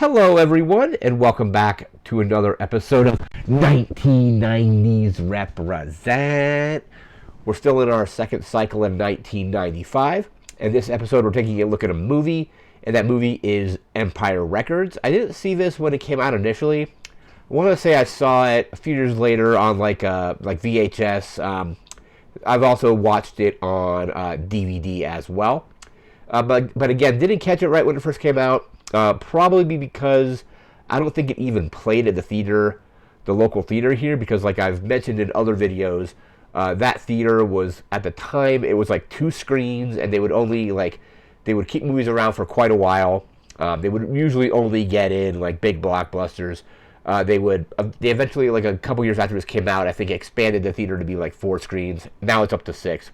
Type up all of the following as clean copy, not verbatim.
Hello, everyone, and welcome back to another episode of 1990's Represent. We're still in our second cycle in 1995, and this episode we're taking a look at a movie, and that movie is Empire Records. I didn't see this when it came out initially. I want to say I saw it a few years later on like VHS. I've also watched it on DVD as well. But again, didn't catch it right when it first came out. Probably because I don't think it even played at the theater, the local theater here, because like I've mentioned in other videos, that theater was, at the time, it was like 2 screens, and they would only they would keep movies around for quite a while. They would usually only get in like big blockbusters. They eventually, like a couple years after this came out, I think expanded the theater to be like 4 screens. Now it's up to 6.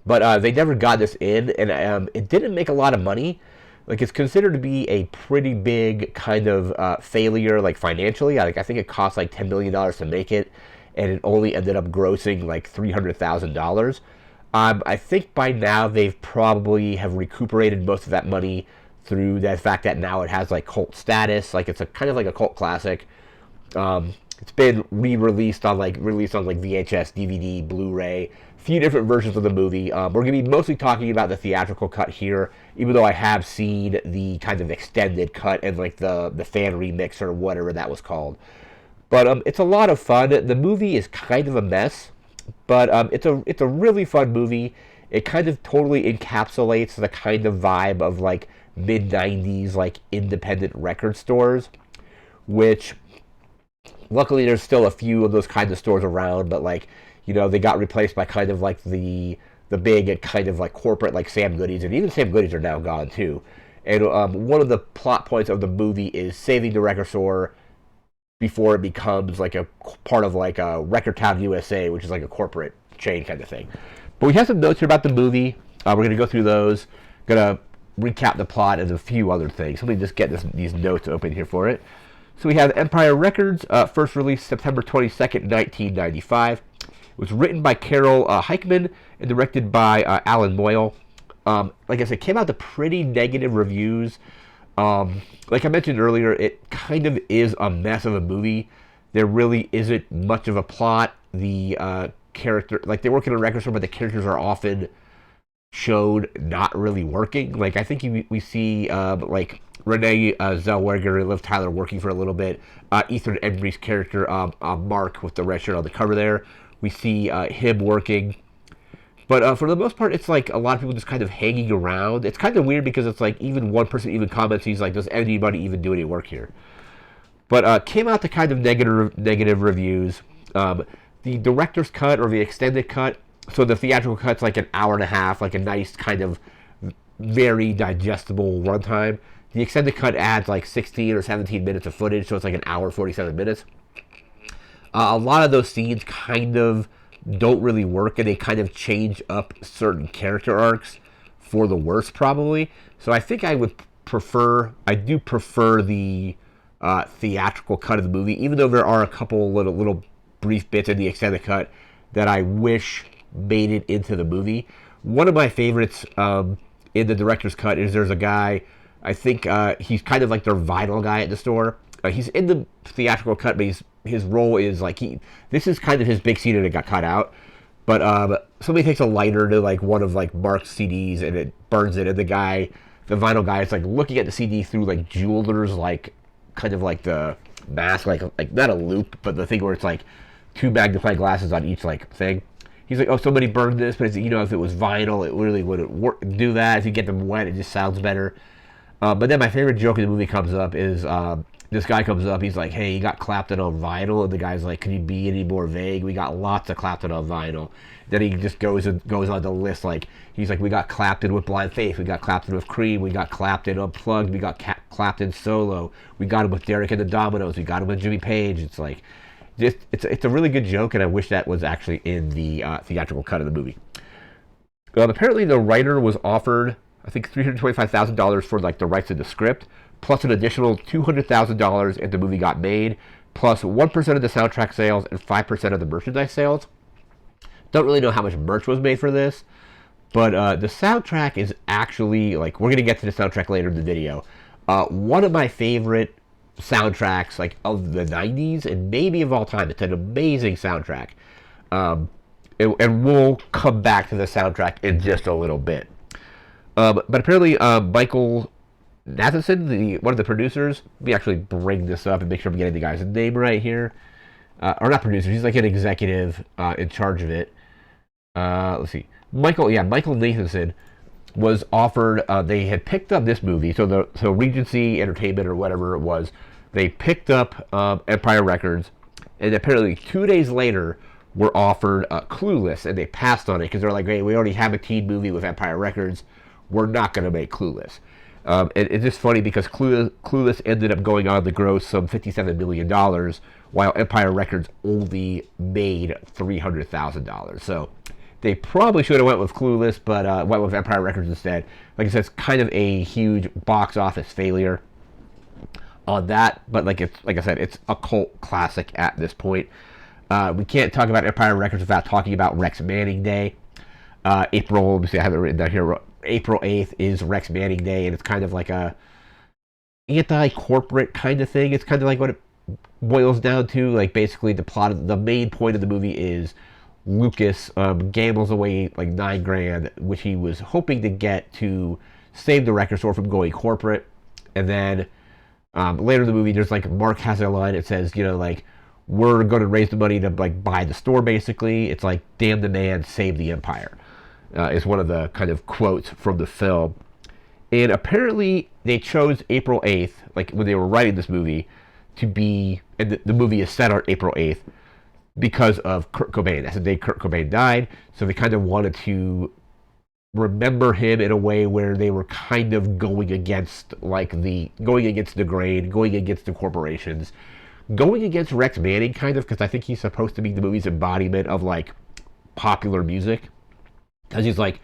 But they never got this in, and it didn't make a lot of money. Like, it's considered to be a pretty big kind of failure, like financially. I think it cost like $10 million to make it, and it only ended up grossing like $300,000. I think by now they've probably have recuperated most of that money through the fact that now it has like cult status. Like, it's a kind of like a cult classic. It's been released on VHS, DVD, Blu-ray, a few different versions of the movie. We're going to be mostly talking about the theatrical cut here, even though I have seen the kind of extended cut and like the fan remix or whatever that was called. But it's a lot of fun. The movie is kind of a mess, but it's a really fun movie. It kind of totally encapsulates the kind of vibe of like mid-90s like independent record stores, which luckily there's still a few of those kinds of stores around, but like, you know, they got replaced by kind of like the big kind of like corporate like Sam Goody's, and even Sam Goody's are now gone too. And one of the plot points of the movie is saving the record store before it becomes like a part of like a Record Town USA, which is like a corporate chain kind of thing. But we have some notes here about the movie. We're going to go through those. Going to recap the plot and a few other things. Let me just get these notes open here for it. So we have Empire Records, first released September 22nd, 1995. It was written by Carol Heichman and directed by Alan Moyle. Like I said, it came out to pretty negative reviews. Like I mentioned earlier, it kind of is a mess of a movie. There really isn't much of a plot. The character, like they work in a record store, but the characters are often showed not really working. Like I think we see like Renee Zellweger and Liv Tyler working for a little bit. Ethan Embry's character, Mark, with the red shirt on the cover there, we see him working. But for the most part, it's like a lot of people just kind of hanging around. It's kind of weird because it's like even one person even comments, he's like, does anybody even do any work here? But came out to kind of negative reviews. The director's cut or the extended cut, so the theatrical cut's like an hour and a half, like a nice kind of very digestible runtime. The extended cut adds like 16 or 17 minutes of footage, so it's like an hour 47 minutes. A lot of those scenes kind of don't really work, and they kind of change up certain character arcs for the worse, probably. So I think I do prefer the theatrical cut of the movie, even though there are a couple little brief bits in the extended cut that I wish made it into the movie. One of my favorites in the director's cut is there's a guy, I think he's kind of like their vinyl guy at the store. He's in the theatrical cut, but his role is like this is kind of his big scene and it got cut out. But somebody takes a lighter to like one of like Mark's CDs and it burns it, and the vinyl guy is like looking at the CD through like jeweler's like kind of like the mask, like not a loop, but the thing where it's like 2 magnifying glasses on each like thing. He's like, oh, somebody burned this, but you know, if it was vinyl, it really wouldn't do that. If you get them wet, it just sounds better. But then my favorite joke in the movie comes up is this guy comes up, he's like, hey, you got Clapton on vinyl? And the guy's like, can you be any more vague? We got lots of Clapton on vinyl. Then he just goes on the list, like, he's like, we got Clapton with Blind Faith, we got Clapton with Cream, we got Clapton Unplugged, we got Clapton Solo, we got him with Derek and the Dominoes, we got him with Jimmy Page. It's like, it's a really good joke, and I wish that was actually in the theatrical cut of the movie. Apparently the writer was offered, I think, $325,000 for like the rights to the script, plus an additional $200,000 if the movie got made, plus 1% of the soundtrack sales and 5% of the merchandise sales. Don't really know how much merch was made for this, but the soundtrack is actually, like, we're going to get to the soundtrack later in the video. One of my favorite soundtracks, like of the '90s and maybe of all time. It's an amazing soundtrack, and we'll come back to the soundtrack in just a little bit. But apparently, Michael Nathanson, one of the producers, let me actually bring this up and make sure I'm getting the guy's name right here. Or not producer, he's like an executive in charge of it. Let's see. Michael Nathanson was offered, they had picked up this movie, so Regency Entertainment or whatever it was, they picked up Empire Records, and apparently 2 days later were offered Clueless, and they passed on it because they're like, hey, we already have a teen movie with Empire Records, we're not going to make Clueless. And it's just funny because Clueless ended up going on to gross some $57 million, while Empire Records only made $300,000. So they probably should have went with Clueless, but went with Empire Records instead. Like I said, it's kind of a huge box office failure on that, but like I said, it's a cult classic at this point. We can't talk about Empire Records without talking about Rex Manning Day. Let me see, I have it written down here. April 8th is Rex Manning Day, and it's kind of like a anti-corporate kind of thing. It's kind of like what it boils down to. Like basically the main point of the movie is Lucas gambles away like $9,000, which he was hoping to get to save the record store from going corporate. And then later in the movie, there's like Mark has a line that says, like, we're going to raise the money to like buy the store. Basically, it's like, damn the man, save the empire. Is one of the kind of quotes from the film. And apparently they chose April 8th, like when they were writing this movie, to be, and the movie is set on April 8th because of Kurt Cobain. That's the day Kurt Cobain died. So they kind of wanted to remember him in a way where they were kind of going against the grain, going against the corporations, going against Rex Manning kind of, because I think he's supposed to be the movie's embodiment of like popular music. Because he's like,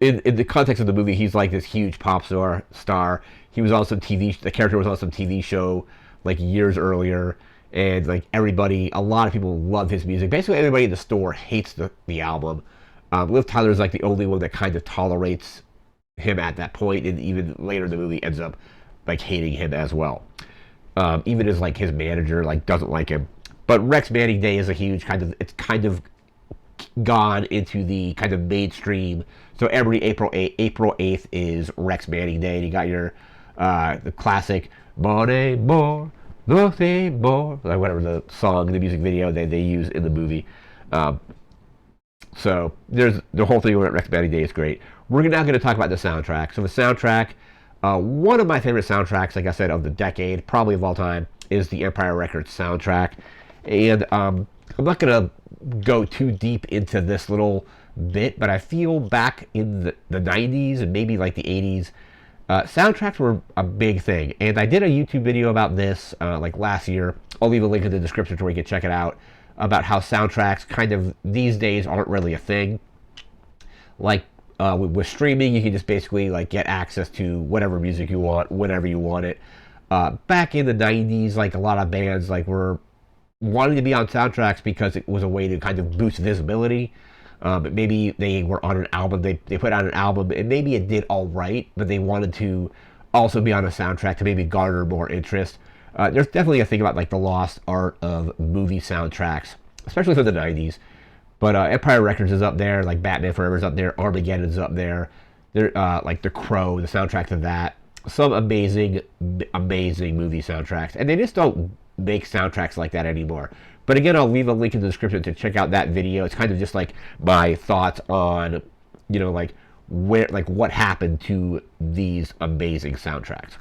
in the context of the movie, he's like this huge pop star. He was on some the character was on some TV show like years earlier, and like a lot of people love his music. Basically, everybody in the store hates the album. Liv Tyler's like the only one that kind of tolerates him at that point, and even later in the movie ends up like hating him as well. Even as like his manager like doesn't like him. But Rex Manning Day is a huge it's kind of gone into the kind of mainstream. So every April 8th is Rex Manning Day. And you got your the classic Money More, Nothing More, like whatever the song, the music video they use in the movie. So there's the whole thing with Rex Manning Day is great. We're now going to talk about the soundtrack. So the soundtrack, one of my favorite soundtracks, like I said, of the decade, probably of all time, is the Empire Records soundtrack. And I'm not going to go too deep into this little bit, but I feel back in the 90s and maybe like the 80s, soundtracks were a big thing. And I did a YouTube video about this like last year. I'll leave a link in the description where you can check it out, about how soundtracks kind of these days aren't really a thing. Like with streaming, you can just basically like get access to whatever music you want whenever you want it. Back in the 90s, like a lot of bands like were wanting to be on soundtracks because it was a way to kind of boost visibility. Maybe they were on an album, they put out an album, and maybe it did all right, but they wanted to also be on a soundtrack to maybe garner more interest. There's definitely a thing about like the lost art of movie soundtracks, especially for the 90s. But Empire Records is up there, like Batman Forever's up there, Armageddon's up there. They're like The Crow, the soundtrack to that. Some amazing movie soundtracks, and they just don't make soundtracks like that anymore. But again, I'll leave a link in the description to check out that video. It's kind of just like my thoughts on, like what happened to these amazing soundtracks.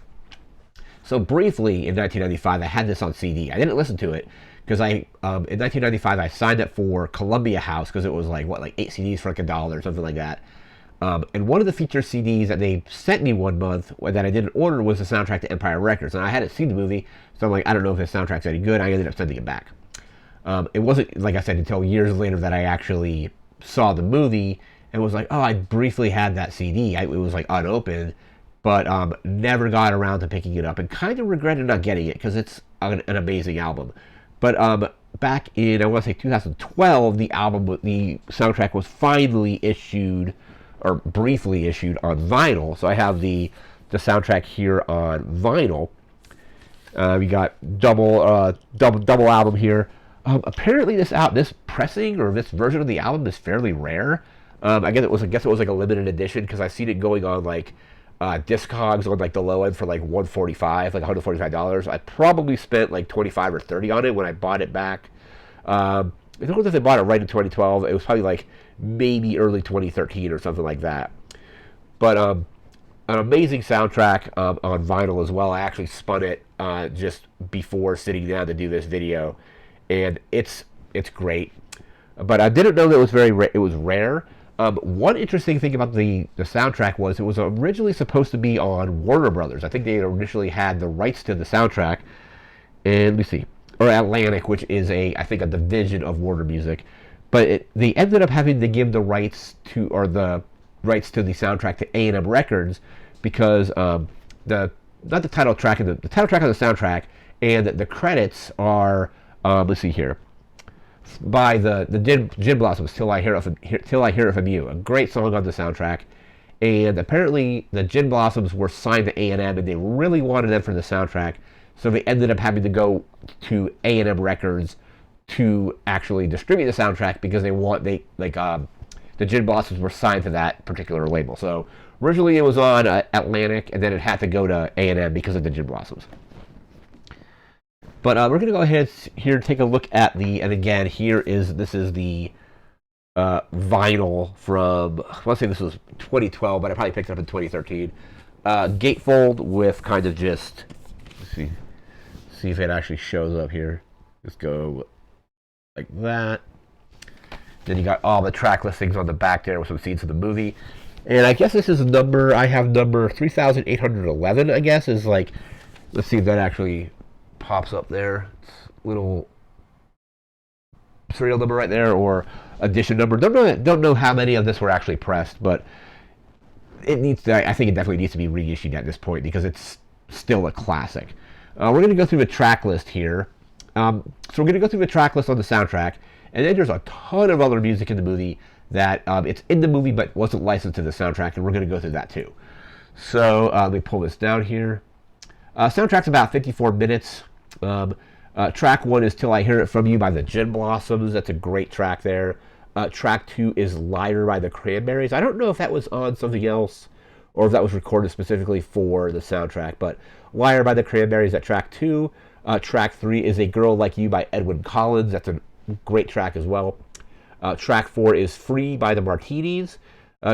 So briefly, in 1995, I had this on CD. I didn't listen to it because in 1995 I signed up for Columbia House because it was like 8 CDs for like $1 or something like that. And one of the feature CDs that they sent me one month that I didn't order was the soundtrack to Empire Records. And I hadn't seen the movie, so I'm like, I don't know if this soundtrack's any good. I ended up sending it back. It wasn't, like I said, until years later that I actually saw the movie and was like, oh, I briefly had that CD. It was like unopened, but never got around to picking it up and kind of regretted not getting it because it's an amazing album. But back in, I want to say 2012, the soundtrack was finally issued, or briefly issued, on vinyl. So I have the the soundtrack here on vinyl. We got double album here. Apparently this pressing or this version of the album is fairly rare. I guess it was like a limited edition because I've seen it going on like Discogs on like the low end for like $145, like $145. I probably spent like 25 or 30 on it when I bought it back. I don't know if they bought it right in 2012. It was probably like maybe early 2013 or something like that. But an amazing soundtrack on vinyl as well. I actually spun it just before sitting down to do this video, and it's great. But I didn't know that it was rare. One interesting thing about the soundtrack was it was originally supposed to be on Warner Brothers. I think they initially had the rights to the soundtrack, and let me see, or Atlantic, which is I think a division of Warner Music. But they ended up having to give the rights to the soundtrack to A&M Records because not the title track of the title track of the soundtrack and the credits are let's see here, by the Gin Blossoms, Till I Hear It From You, a great song on the soundtrack. And apparently the Gin Blossoms were signed to A&M and they really wanted them for the soundtrack, so they ended up having to go to A&M Records to actually distribute the soundtrack because the Gin Blossoms were signed to that particular label. So originally it was on Atlantic, and then it had to go to A&M because of the Gin Blossoms. But we're going to go ahead here and take a look at and again, this is the vinyl from, I want to say this was 2012, but I probably picked it up in 2013. Gatefold with kind of just, let's see if it actually shows up here. Just go like that. Then you got all the track listings on the back there with some scenes of the movie. And I guess this is I have number 3811, I guess, is like, let's see if that actually pops up there. It's a little serial number right there, or edition number. Don't know how many of this were actually pressed, but I think it definitely needs to be reissued at this point because it's still a classic. We're going to go through the track list here. So we're going to go through the track list on the soundtrack, and then there's a ton of other music in the movie that it's in the movie but wasn't licensed to the soundtrack, and we're going to go through that too. So let me pull this down here. Soundtrack's about 54 minutes. Track 1 is Till I Hear It From You by the Gin Blossoms. That's a great track there. Track 2 is Liar by the Cranberries. I don't know if that was on something else or if that was recorded specifically for the soundtrack, but Liar by the Cranberries at track 2. Track 3 is A Girl Like You by Edwyn Collins. That's a great track as well. Track 4 is Free by the Martinis.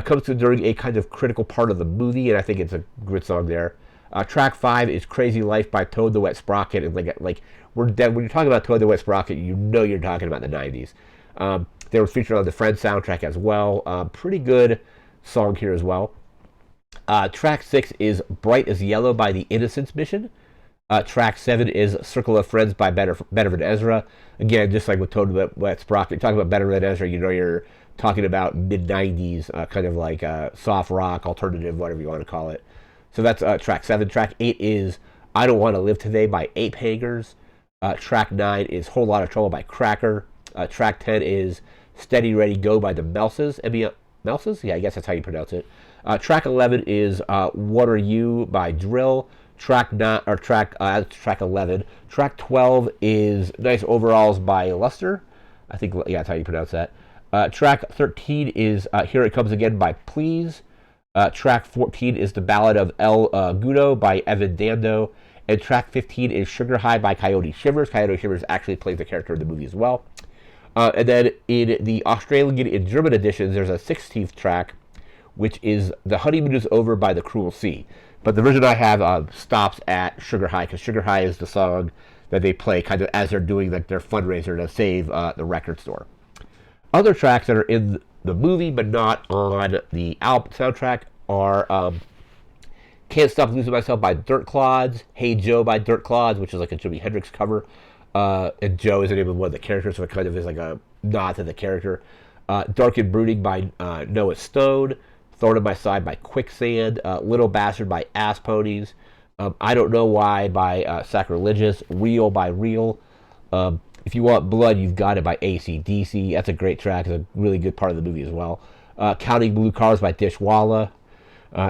Comes to during a kind of critical part of the movie, and I think it's a good song there. Track 5 is Crazy Life by Toad the Wet Sprocket. And when you're talking about Toad the Wet Sprocket, you know you're talking about the 90s. They were featured on the Friends soundtrack as well. Pretty good song here as well. Track 6 is Bright as Yellow by the Innocence Mission. Track 7 is Circle of Friends by Better Than Ezra. Again, just like with Toad the Wet Sprocket, you're talking about Better Than Ezra, you know you're talking about mid-90s, kind of like soft rock, alternative, whatever you want to call it. So that's track 7. Track 8 is I Don't Want to Live Today by Ape Hangers. Track 9 is Whole Lot of Trouble by Cracker. Track 10 is Steady Ready Go by the Melses. Melses? Yeah, I guess that's how you pronounce it. Track 11 is What Are You by Drill. Track 11. Track 12 is Nice Overalls by Luster. I think, yeah, that's how you pronounce that. Track 13 is Here It Comes Again by Please. Track 14 is The Ballad of El Gudo by Evan Dando. And track 15 is Sugar High by Coyote Shivers. Coyote Shivers actually plays the character in the movie as well. And then in the Australian and German editions, there's a 16th track, which is The Honeymoon Is Over by The Cruel Sea. But the version I have stops at Sugar High, because Sugar High is the song that they play kind of as they're doing like their fundraiser to save the record store. Other tracks that are in the movie but not on the album soundtrack are Can't Stop Losing Myself by Dirt Clods, Hey Joe by Dirt Clods, which is like a Jimi Hendrix cover, and Joe is the name of one of the characters, so it kind of is like a nod to the character. Dark and Brooding by Noah Stone, Thorn in My Side by Quicksand, Little Bastard by Ass Ponies, I Don't Know Why by Sacrilegious, Real by Real, If You Want Blood, You've Got It by AC/DC. That's a great track. It's a really good part of the movie as well. Counting Blue Cars by Dishwalla.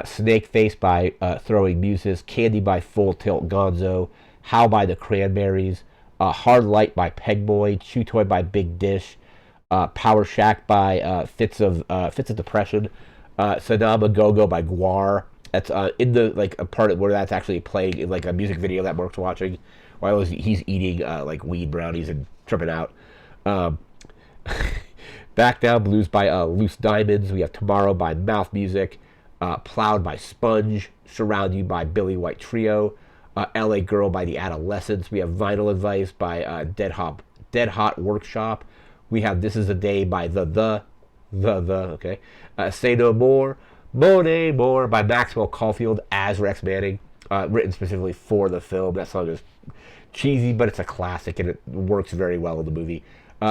Snake Face by Throwing Muses, Candy by Full Tilt Gonzo, How by the Cranberries, Hard Light by Pegboy, Chew Toy by Big Dish, Power Shack by Fits of Depression, Sanama Go Go by Guar. That's in the like a part where that's actually playing in like a music video that Mark's watching while he's eating like weed brownies and tripping out. Um, Back Down Blues by Loose Diamonds. We have Tomorrow by Mouth Music, Plowed by Sponge, Surround You by Billy White Trio, LA Girl by The Adolescents. We have Vinyl Advice by Dead Hot Workshop. We have This Is a Day by okay. Say No More, More by Maxwell Caulfield as Rex Manning, written specifically for the film. That song is cheesy, but it's a classic and it works very well in the movie.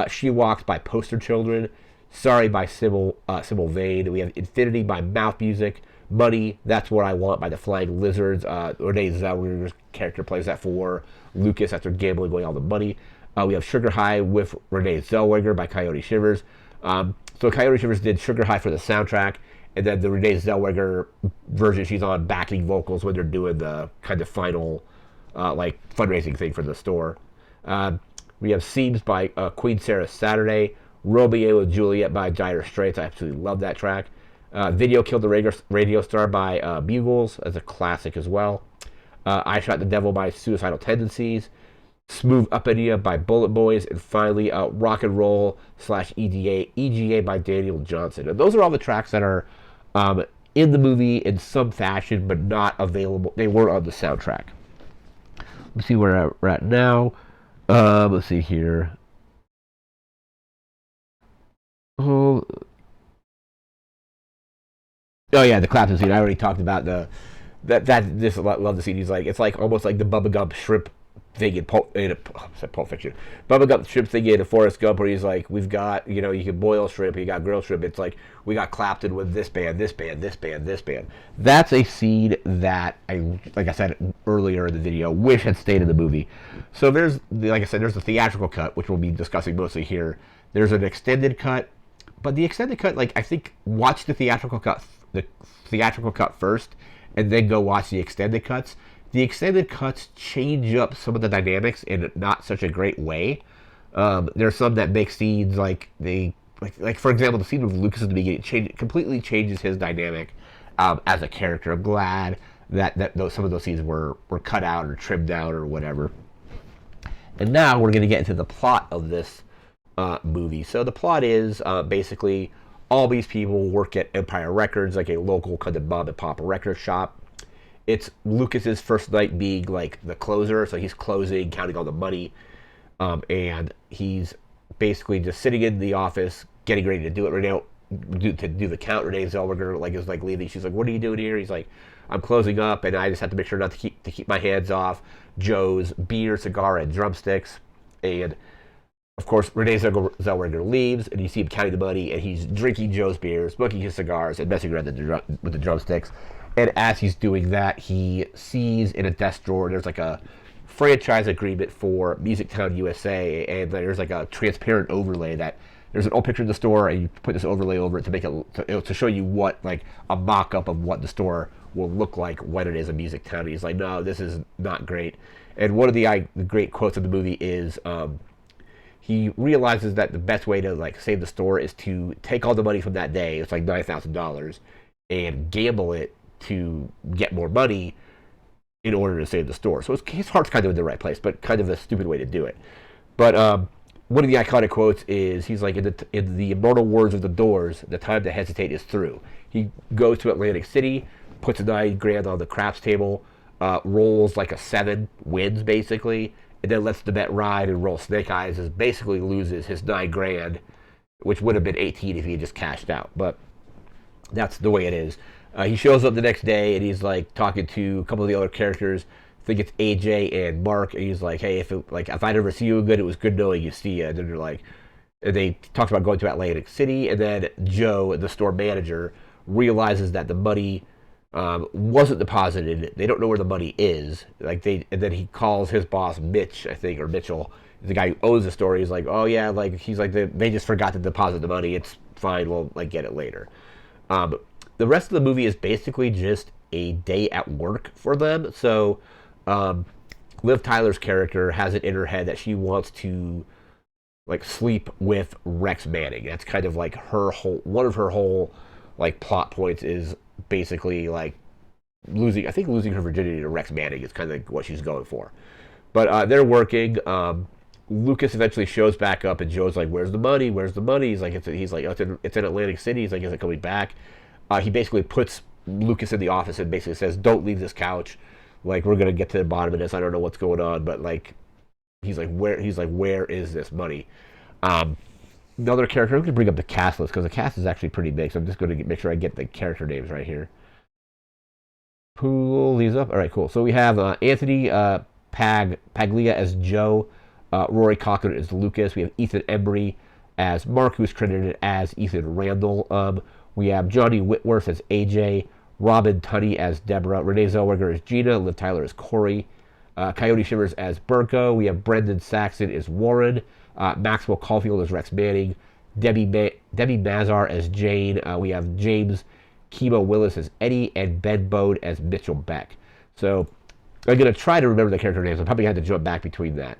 She Walks by Poster Children, Sorry by Sybil Vane. We have Infinity by Mouth Music, Money, That's What I Want by the Flying Lizards. Renee Zellweger's character plays that for Lucas after gambling away all the money. We have Sugar High with Renee Zellweger by Coyote Shivers. So Coyote Shivers did Sugar High for the soundtrack, and then the Renee Zellweger version, she's on backing vocals when they're doing the kind of final like fundraising thing for the store. We have Seams by Queen Sarah Saturday, Romeo and Juliet by Dire Straits. I absolutely love that track. Video Killed the Radio Star by Bugles, as a classic as well. I Shot the Devil by Suicidal Tendencies, Smooth Uppity by Bullet Boys, and finally Rock and Roll / EGA by Daniel Johnson. And those are all the tracks that are in the movie in some fashion, but not available. They were on the soundtrack. Let's see where we're at now. Let's see here. Oh yeah, the Clapton scene. I already talked about this. Love the scene. He's like, it's like almost like the Bubba Gump shrimp thing in Pulp Fiction. Bubba Gump shrimp thing in Forrest Gump, where he's like, we've got, you can boil shrimp, you got grilled shrimp. It's like we got Clapton with this band, this band, this band, this band. That's a scene that like I said earlier in the video, wish had stayed in the movie. So there's, like I said, there's the theatrical cut, which we'll be discussing mostly here. There's an extended cut, but the extended cut, like I think, watch the theatrical cut first, and then go watch the extended cuts. The extended cuts change up some of the dynamics in not such a great way. There's some that make scenes like for example, the scene with Lucas at the beginning completely changes his dynamic as a character. I'm glad that some of those scenes were cut out or trimmed down or whatever. And now we're going to get into the plot of this movie. So the plot is basically all these people work at Empire Records, like a local kind of mom and pop record shop. It's Lucas's first night being like the closer, so he's closing, counting all the money, and he's basically just sitting in the office, getting ready to do it. To do the count. Renee Zellweger is leaving. She's like, "What are you doing here?" He's like, "I'm closing up, and I just have to make sure not to keep my hands off Joe's beer, cigar, and drumsticks." And of course, Renee Zellweger leaves, and you see him counting the money, and he's drinking Joe's beer, smoking his cigars, and messing around with the drumsticks. And as he's doing that, he sees in a desk drawer, there's like a franchise agreement for Musictown USA, and there's like a transparent overlay that there's an old picture of the store, and you put this overlay over it to make it to show you what, like, a mock-up of what the store will look like when it is a Musictown. And he's like, no, this is not great. And one of the great quotes of the movie is, he realizes that the best way to save the store is to take all the money from that day, it's like $9,000, and gamble it to get more money in order to save the store. So his heart's kind of in the right place, but kind of a stupid way to do it. But one of the iconic quotes is, he's like, in the immortal words of the Doors, the time to hesitate is through. He goes to Atlantic City, puts $9,000 on the craps table, rolls like a 7, wins basically, and then lets the bet ride and roll snake eyes, and basically loses his $9,000, which would have been 18 if he had just cashed out. But that's the way it is. He shows up the next day, and he's like talking to a couple of the other characters. I think it's AJ and Mark, and he's like, "Hey, if I never see you again, it was good knowing you. See ya." And then they're like, and they talked about going to Atlantic City, and then Joe, the store manager, realizes that the money wasn't deposited. They don't know where the money is. And then he calls his boss Mitch, I think, or Mitchell, the guy who owns the store. He's like, "Oh yeah, he's like they just forgot to deposit the money. It's fine. We'll get it later." the rest of the movie is basically just a day at work for them. So, um, Liv Tyler's character has it in her head that she wants to like sleep with Rex Manning. That's kind of like her whole one of her whole like plot points is basically like losing her virginity to Rex Manning is kind of like what she's going for. But they're working. Lucas eventually shows back up, and Joe's like, "Where's the money? Where's the money?" He's like, it's in Atlantic City. He's like, "Is it coming back?" He basically puts Lucas in the office and basically says, "Don't leave this couch. Like, we're gonna get to the bottom of this. I don't know what's going on, but like, where is this money?" Um, Another character. I'm gonna bring up the cast list because the cast is actually pretty big. So I'm just going to make sure I get the character names right here. Pull these up. All right, cool. So we have Anthony Paglia as Joe, Rory Cochrane as Lucas. We have Ethan Embry as Mark, who's credited as Ethan Randall. We have Johnny Whitworth as AJ, Robin Tunney as Deborah, Renee Zellweger as Gina, Liv Tyler as Corey, Coyote Shivers as Burko. We have Brendan Saxon as Warren, Maxwell Caulfield as Rex Manning, Debbie Mazar as Jane. We have James Kimo Willis as Eddie, and Ben Bode as Mitchell Beck. So I'm going to try to remember the character names. I'm probably going to have to jump back between that.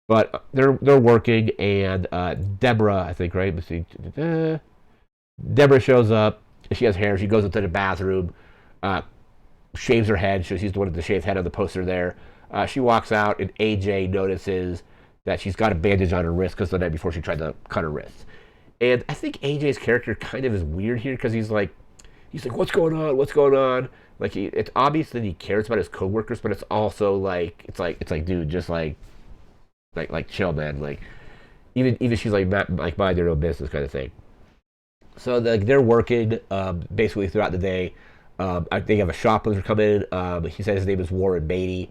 But they're working, and Deborah, I think, right? Let's see. Deborah shows up. She has hair. She goes into the bathroom, shaves her head. She's the one with the shaved head on the poster there. She walks out, and AJ notices that she's got a bandage on her wrist because the night before she tried to cut her wrist. And I think AJ's character kind of is weird here because he's like, what's going on? What's going on? Like, it's obvious that he cares about his coworkers, but it's also like, it's like, dude, just like chill, man. Like, even she's like mind their own business kind of thing. So they're working basically throughout the day. They have a shoplifter come in. He says his name is Warren Beatty.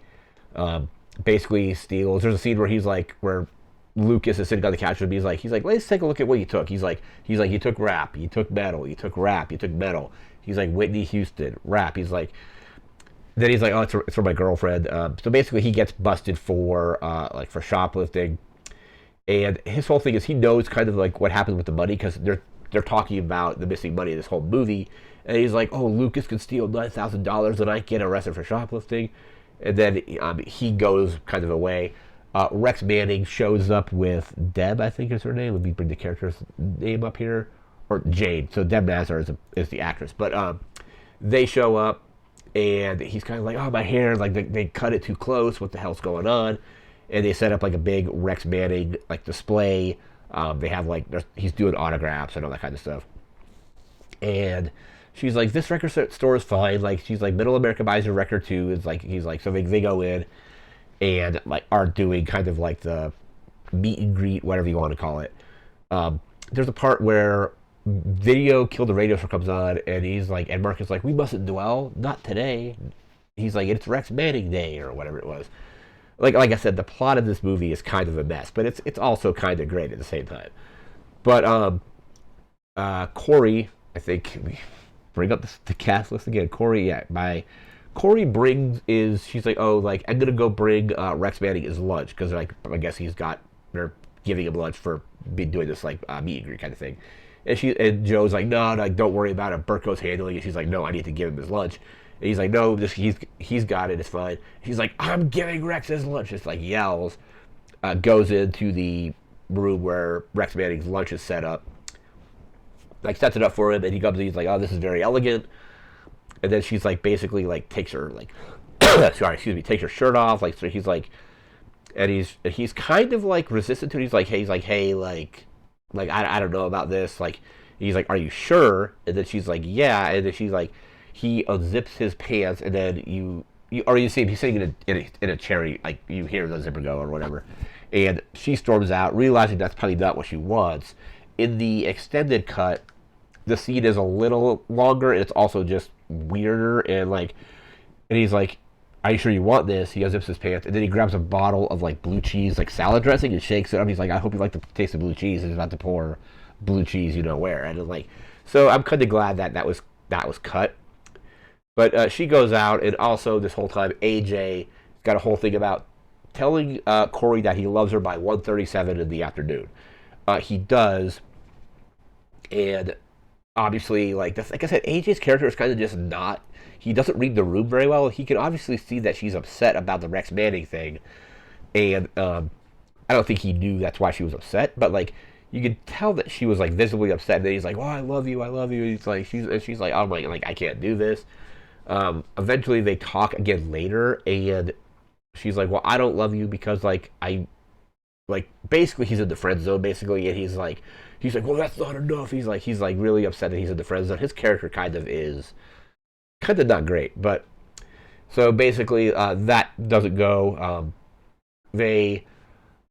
Basically steals. There's a scene where Lucas is sitting on the couch with me. He's like, let's take a look at what you took. He's like, you took rap, you took metal, you took rap, you took metal. He's like, Whitney Houston, rap. He's like, then he's like, oh, it's for my girlfriend. So basically, he gets busted for shoplifting, and his whole thing is he knows kind of like what happened with the money because they're talking about the missing money in this whole movie, and he's like, oh, Lucas can steal $9,000 and I get arrested for shoplifting, and then he goes kind of away. Rex Manning shows up with Deb, I think is her name. Let me bring the character's name up here. Or Jade. So Deb Nazar is the actress. But they show up, and he's kind of like, oh, my hair. Like, they cut it too close. What the hell's going on? And they set up, like, a big Rex Manning, like, display. They have, like, he's doing autographs and all that kind of stuff. And she's like, this record store is fine. Like, she's like, Middle America buys a record, too. It's like, he's like, so they go in and like are doing kind of like the meet and greet, whatever you want to call it. There's a part where Video Kill the Radio Star comes on, and he's like, and Mark is like, we mustn't dwell, not today. He's like, it's Rex Manning Day or whatever it was. Like I said, the plot of this movie is kind of a mess, but it's also kind of great at the same time. But Corey, I think we bring up the cast list again. Corey, Corey she's like, oh, like, I'm going to go bring Rex Manning his lunch because, like, I guess they're giving him lunch for doing this, like, meet and greet kind of thing. And Joe's like, no, don't worry about it. Burko's handling it. She's like, no, I need to give him his lunch. And he's like, no, he's got it. It's fine. She's like, I'm giving Rex his lunch. Just like yells, goes into the room where Rex Manning's lunch is set up. Like, sets it up for him, and he comes in, he's like, oh, this is very elegant. And then she's like, basically, like, takes her, like, takes her shirt off. Like, so he's like, and he's kind of like resistant to it. He's like, hey, I don't know about this. Like, he's like, are you sure? And then she's like, yeah. And then she's like, he unzips his pants, and then you see him. He's sitting in a chair. Like, you hear the zipper go or whatever. And she storms out, realizing that's probably not what she wants. In the extended cut, the scene is a little longer, and it's also just weirder, and he's like, are you sure you want this? He unzips his pants, and then he grabs a bottle of like blue cheese, like salad dressing, and shakes it up. He's like, I hope you like the taste of blue cheese. And he's about to pour blue cheese, where. And it's like, so I'm kind of glad that was cut. But she goes out, and also this whole time, AJ got a whole thing about telling Corey that he loves her by 1:37 in the afternoon. He does, and obviously, like I said, AJ's character is kind of just not. He doesn't read the room very well. He can obviously see that she's upset about the Rex Manning thing, and I don't think he knew that's why she was upset. But like, you could tell that she was like visibly upset. And then he's like, "Oh, I love you, I love you." He's like, she's like, "Oh my, like I can't do this." Eventually, they talk again later, and she's like, "Well, I don't love you because like I like basically he's in the friend zone basically, and he's like, well, that's not enough. He's like really upset that he's in the friend zone. His character kind of not great, but so basically that doesn't go. They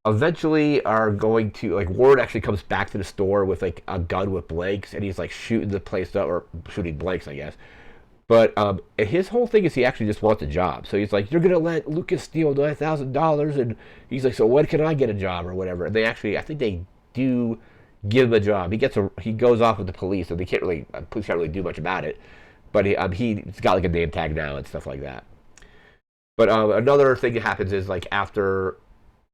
eventually are going to like Ward actually comes back to the store with like a gun with blanks, and he's like shooting the place up or shooting blanks, I guess. But his whole thing is he actually just wants a job. So he's like, "You're gonna let Lucas steal $9,000," and he's like, "So when can I get a job or whatever?" And they actually, I think they do give him a job. He goes off with the police, so they can't really police can't really do much about it. But he's got like a name tag now and stuff like that. But another thing that happens is like after,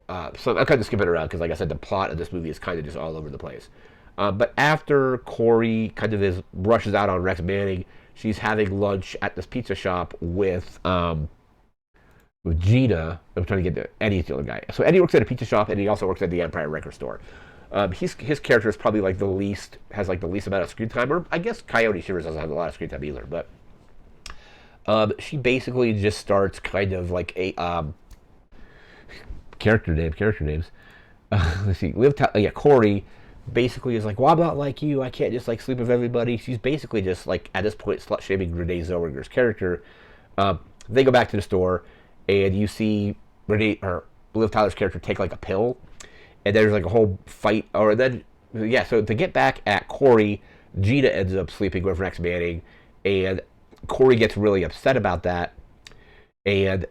so I'm kind of skipping around because like I said, the plot of this movie is kind of just all over the place. But after Corey kind of rushes out on Rex Manning, she's having lunch at this pizza shop with Gina. I'm trying to get to Eddie's the other guy. So Eddie works at a pizza shop, and he also works at the Empire Record Store. His character is probably like has like the least amount of screen time, or I guess Coyote Shivers doesn't have a lot of screen time either. But she basically just starts kind of like a character names. Let's see, Corey basically is like, well, I'm not like you. I can't just like sleep with everybody. She's basically just like at this point slut shaming Renee Zellweger's character. They go back to the store, and you see Renee or Liv Tyler's character take like a pill, and there's like a whole fight. Or then yeah, so to get back at Corey, Gina ends up sleeping with Rex Manning, and Corey gets really upset about that, and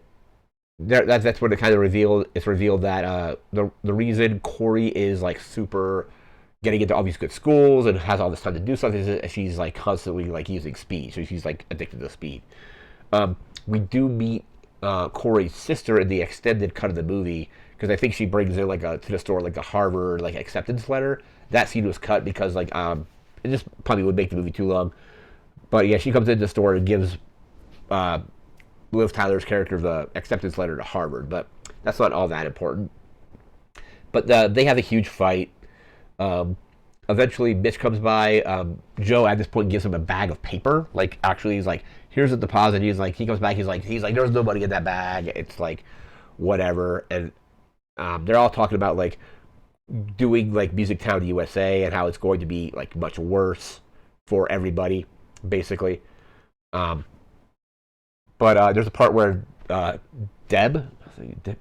that's when it kind of revealed that the reason Corey is like super getting into all these good schools and has all this time to do something is she's like constantly like using speed, so she's like addicted to speed. We do meet Corey's sister in the extended cut of the movie because I think she brings in like to the store like a Harvard like acceptance letter. That scene was cut because like it just probably would make the movie too long. But yeah, she comes into the store and gives Liv Tyler's character the acceptance letter to Harvard, but that's not all that important. But they have a huge fight. Eventually, Mitch comes by. Joe at this point gives him a bag of paper. Like actually, he's like, "Here's a deposit." He comes back. He's like, "There's no money in that bag." It's like, whatever. And they're all talking about like doing like Music Town USA and how it's going to be like much worse for everybody, basically. But there's a part where Deb,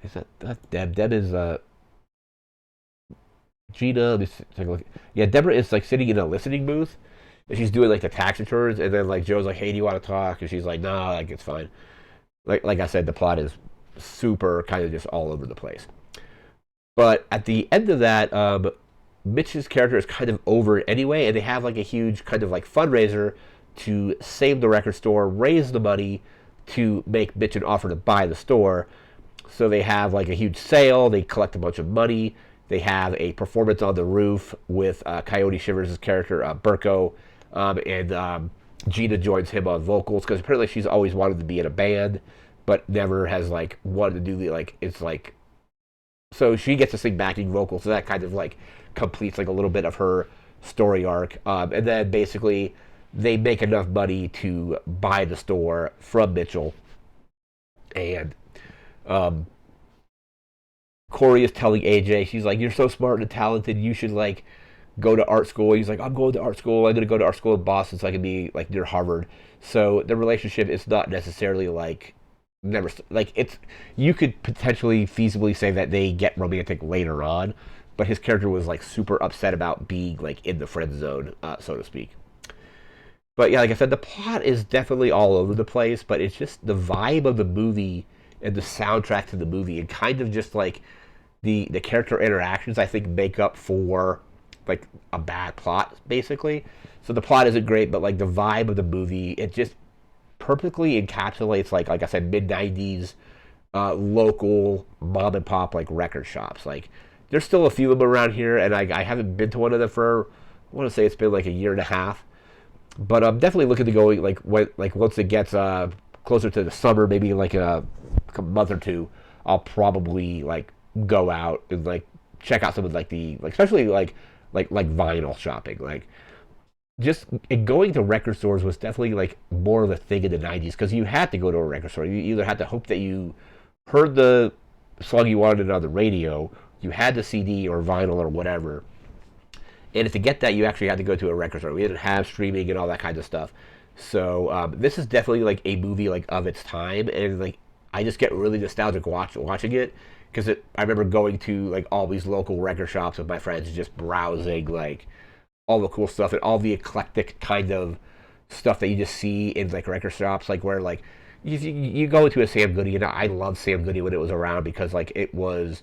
is that Deb? Deb is Gina. Let me take a look. Yeah, Deborah is like sitting in a listening booth, and she's doing like the tax returns, and then like Joe's like, "Hey, do you want to talk?" And she's like, "No, like it's fine." Like I said, the plot is super kind of just all over the place. But at the end of that, Mitch's character is kind of over anyway, and they have like a huge kind of like fundraiser to save the record store, raise the money to make Mitch an offer to buy the store. So they have like a huge sale. They collect a bunch of money. They have a performance on the roof with Coyote Shivers' character, Burko, and Gina joins him on vocals because apparently she's always wanted to be in a band, but never has like wanted to do the like it's like. So she gets to sing backing vocals, so that kind of like completes like a little bit of her story arc, and then basically they make enough money to buy the store from Mitchell, and Corey is telling AJ, she's like, "You're so smart and talented. You should like go to art school." He's like, "I'm going to art school. I'm going to go to art school in Boston so I can be like near Harvard." So the relationship is not necessarily like never like it's. You could potentially feasibly say that they get romantic later on, but his character was like super upset about being like in the friend zone, so to speak. But yeah, like I said, the plot is definitely all over the place, but it's just the vibe of the movie and the soundtrack to the movie and kind of just like the character interactions I think make up for like a bad plot basically. So the plot isn't great, but like the vibe of the movie, it just perfectly encapsulates like I said, mid-90s local mom and pop like record shops. Like there's still a few of them around here, and I haven't been to one of them for I want to say it's been like a year and a half. But I'm definitely looking to go once it gets closer to the summer, maybe like a month or two, I'll probably like go out and like check out some of like the like especially like vinyl shopping. Like just going to record stores was definitely like more of a thing in the 90s because you had to go to a record store. You either had to hope that you heard the song you wanted on the radio, you had the CD or vinyl or whatever, and to get that, you actually had to go to a record store. We didn't have streaming and all that kind of stuff. So this is definitely like a movie like of its time, and like I just get really nostalgic watching it because I remember going to like all these local record shops with my friends, just browsing like all the cool stuff and all the eclectic kind of stuff that you just see in like record shops, like where like you go into a Sam Goody, and I loved Sam Goody when it was around because like it was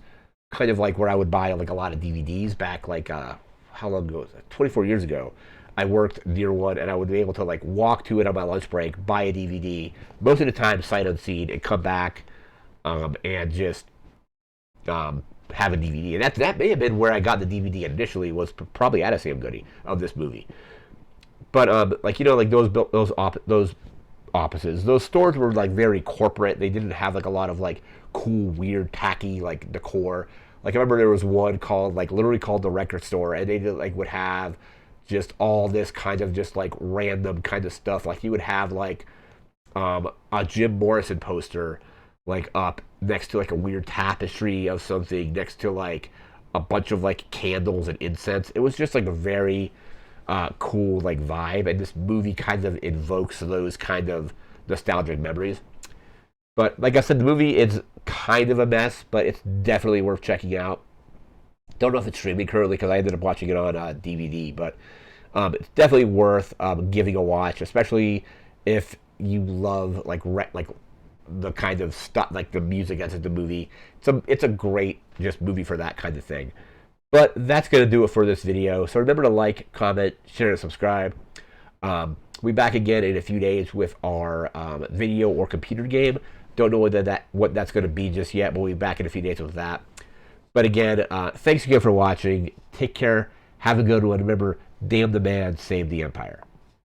kind of like where I would buy like a lot of DVDs back like how long ago was that? 24 years ago. I worked near one, and I would be able to like walk to it on my lunch break, buy a DVD, most of the time sight unseen, and come back and just have a DVD. And that may have been where I got the DVD initially, was probably at a Sam Goody of this movie. But like like those offices, those stores were like very corporate. They didn't have like a lot of like cool, weird, tacky like decor. Like I remember there was one called like literally called the record store, and they did, like would have just all this kind of just like random kind of stuff. Like you would have like a Jim Morrison poster like up next to like a weird tapestry of something next to like a bunch of like candles and incense. It was just like a very cool like vibe, and this movie kind of invokes those kind of nostalgic memories. But like I said, the movie is kind of a mess, but it's definitely worth checking out. Don't know if it's streaming currently because I ended up watching it on DVD, but it's definitely worth giving a watch, especially if you love like the kind of stuff like the music that's in the movie. It's a great just movie for that kind of thing. But that's gonna do it for this video. So remember to like, comment, share, and subscribe. We'll be back again in a few days with our video or computer game. Don't know what that's going to be just yet, but we'll be back in a few days with that. But again, thanks again for watching. Take care. Have a good one. Remember, damn the man, save the empire.